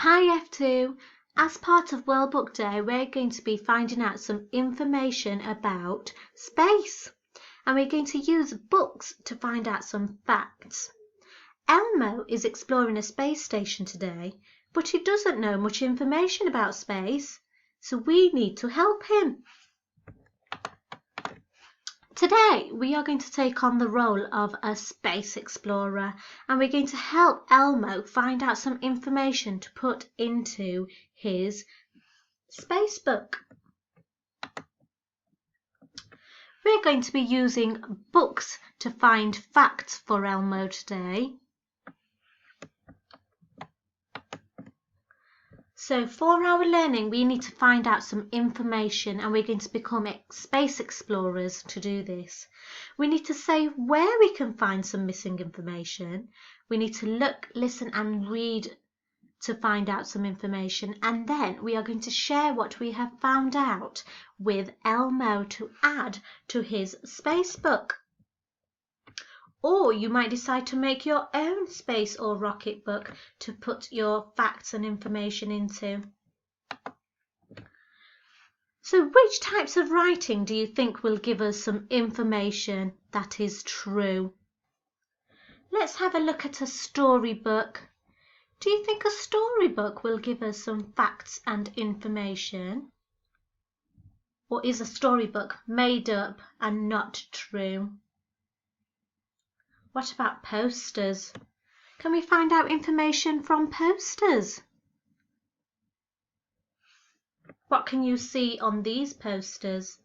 Hi F2, as part of World Book Day we're going to be finding out some information about space and we're going to use books to find out some facts. Elmo is exploring a space station today, but he doesn't know much information about space, so we need to help him. Today we are going to take on the role of a space explorer and we're going to help Elmo find out some information to put into his space book. We're going to be using books to find facts for Elmo today. So for our learning, we need to find out some information and we're going to become space explorers to do this. We need to say where we can find some missing information. We need to look, listen and read to find out some information, and then we are going to share what we have found out with Elmo to add to his space book. Or you might decide to make your own space or rocket book to put your facts and information into. So which types of writing do you think will give us some information that is true? Let's have a look at a storybook. Do you think a storybook will give us some facts and information? Or is a storybook made up and not true? What about posters? Can we find out information from posters? What can you see on these posters?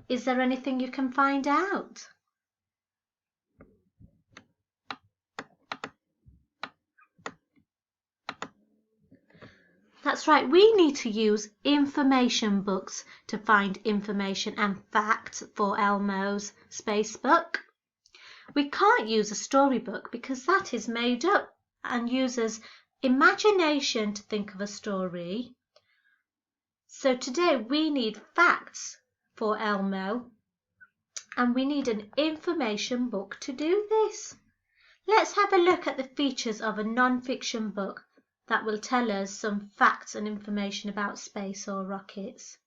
Is there anything you can find out? That's right, we need to use information books to find information and facts for Elmo's space book. We can't use a storybook because that is made up and uses imagination to think of a story. So today we need facts for Elmo and we need an information book to do this. Let's have a look at the features of a non-fiction book that will tell us some facts and information about space or rockets.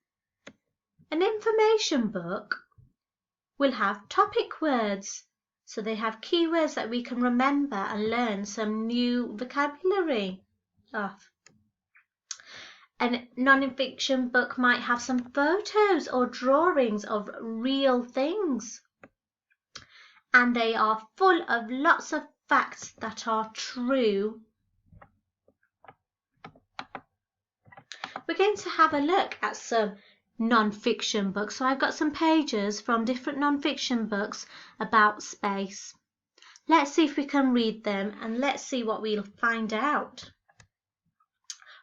An information book will have topic words. So they have keywords that we can remember and learn some new vocabulary of. A non-fiction book might have some photos or drawings of real things. And they are full of lots of facts that are true. We're going to have a look at some non-fiction books. So I've got some pages from different non-fiction books about space. Let's see if we can read them and let's see what we'll find out.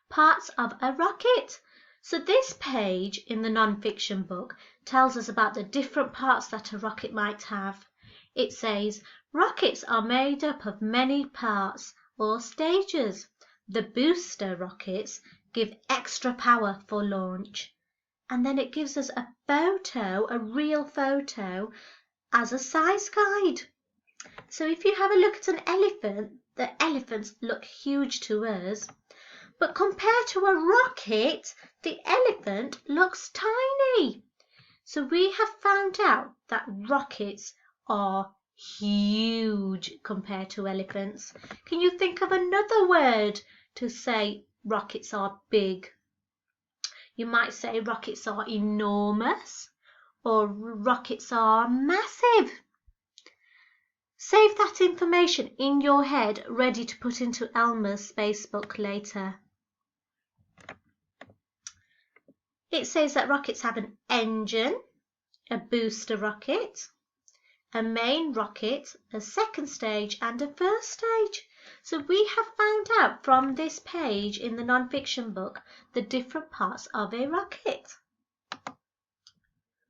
Parts of a rocket. So this page in the non-fiction book tells us about the different parts that a rocket might have. It says rockets are made up of many parts or stages. The booster rockets give extra power for launch. And then it gives us a photo, a real photo, as a size guide. So if you have a look at an elephant, the elephants look huge to us. But compared to a rocket, the elephant looks tiny. So we have found out that rockets are huge compared to elephants. Can you think of another word to say rockets are big? You might say rockets are enormous or rockets are massive. Save that information in your head, ready to put into Elmo's space book later. It says that rockets have an engine, a booster rocket, a main rocket, a second stage and a first stage. So we have found out from this page in the non-fiction book the different parts of a rocket.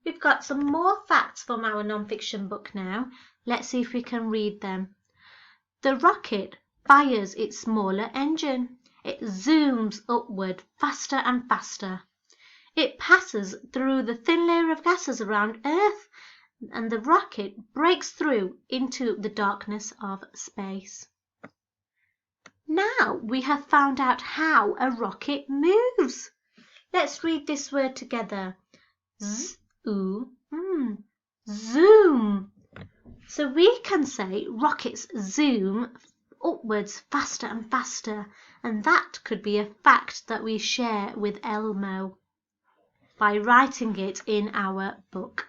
We've got some more facts from our non-fiction book now. Let's see if we can read them. The rocket fires its smaller engine. It zooms upward faster and faster. It passes through the thin layer of gases around Earth, and the rocket breaks through into the darkness of space. Now we have found out how a rocket moves. Let's read this word together. Zoom. So we can say rockets zoom upwards faster and faster, and that could be a fact that we share with Elmo by writing it in our book.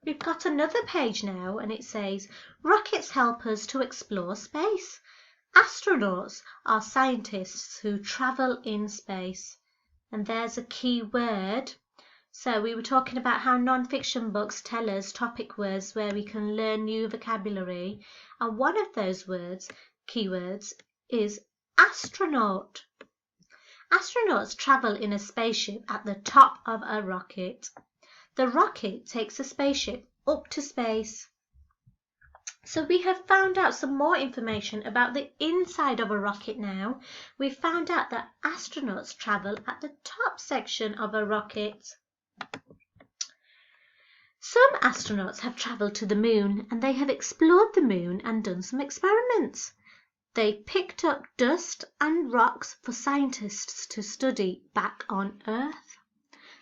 We've got another page now, and it says, rockets help us to explore space. Astronauts are scientists who travel in space. And there's a key word. So we were talking about how non-fiction books tell us topic words where we can learn new vocabulary. And one of those words, keywords, is astronaut. Astronauts travel in a spaceship at the top of a rocket. The rocket takes a spaceship up to space. So we have found out some more information about the inside of a rocket now. We've found out that astronauts travel at the top section of a rocket. Some astronauts have travelled to the moon, and they have explored the moon and done some experiments. They picked up dust and rocks for scientists to study back on Earth.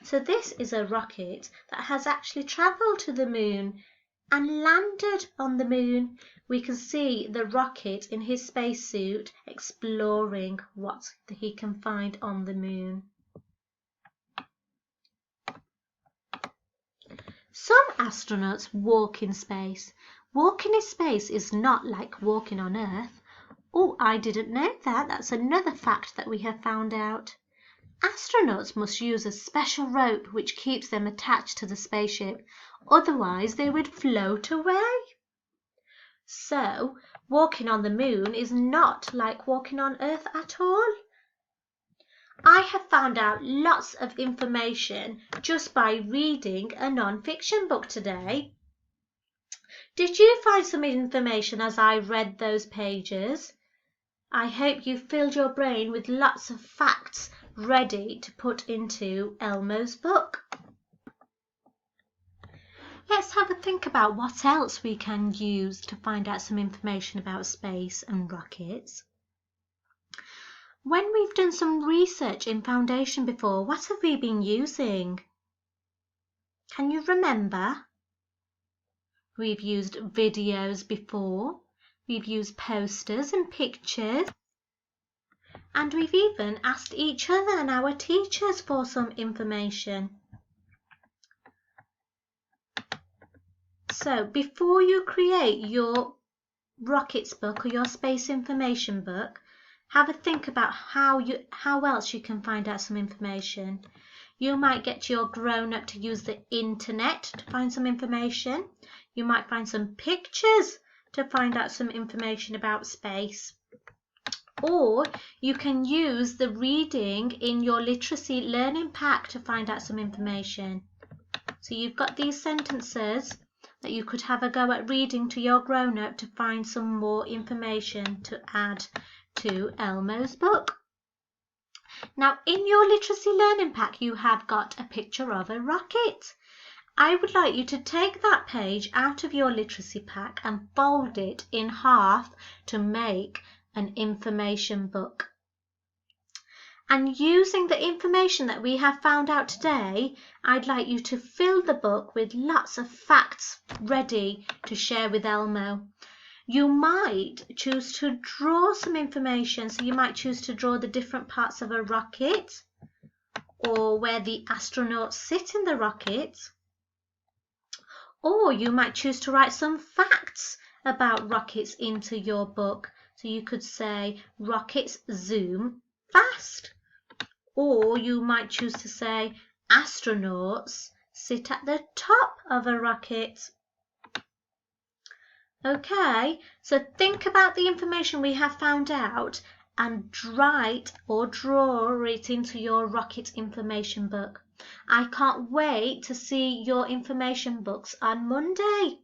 So this is a rocket that has actually travelled to the moon and landed on the moon. We can see the rocket in his spacesuit exploring what he can find on the moon. Some astronauts walk in space. Walking in space is not like walking on Earth. Oh, I didn't know that. That's another fact that we have found out. Astronauts must use a special rope which keeps them attached to the spaceship, otherwise they would float away. So, walking on the moon is not like walking on Earth at all. I have found out lots of information just by reading a non-fiction book today. Did you find some information as I read those pages? I hope you filled your brain with lots of facts ready to put into Elmo's book. Let's have a think about what else we can use to find out some information about space and rockets. When we've done some research in Foundation before, what have we been using? Can you remember? We've used videos before. We've used posters and pictures. And we've even asked each other and our teachers for some information. So before you create your rockets book or your space information book, have a think about how else you can find out some information. You might get your grown-up to use the internet to find some information. You might find some pictures to find out some information about space. Or you can use the reading in your literacy learning pack to find out some information. So you've got these sentences that you could have a go at reading to your grown-up to find some more information to add to Elmo's book. Now in your literacy learning pack you have got a picture of a rocket. I would like you to take that page out of your literacy pack and fold it in half to make an information book. And using the information that we have found out today, I'd like you to fill the book with lots of facts ready to share with Elmo. You might choose to draw some information, so you might choose to draw the different parts of a rocket or where the astronauts sit in the rocket. Or you might choose to write some facts about rockets into your book. So you could say rockets zoom fast. Or you might choose to say astronauts sit at the top of a rocket. Okay, so think about the information we have found out and write or draw it into your rocket information book. I can't wait to see your information books on Monday.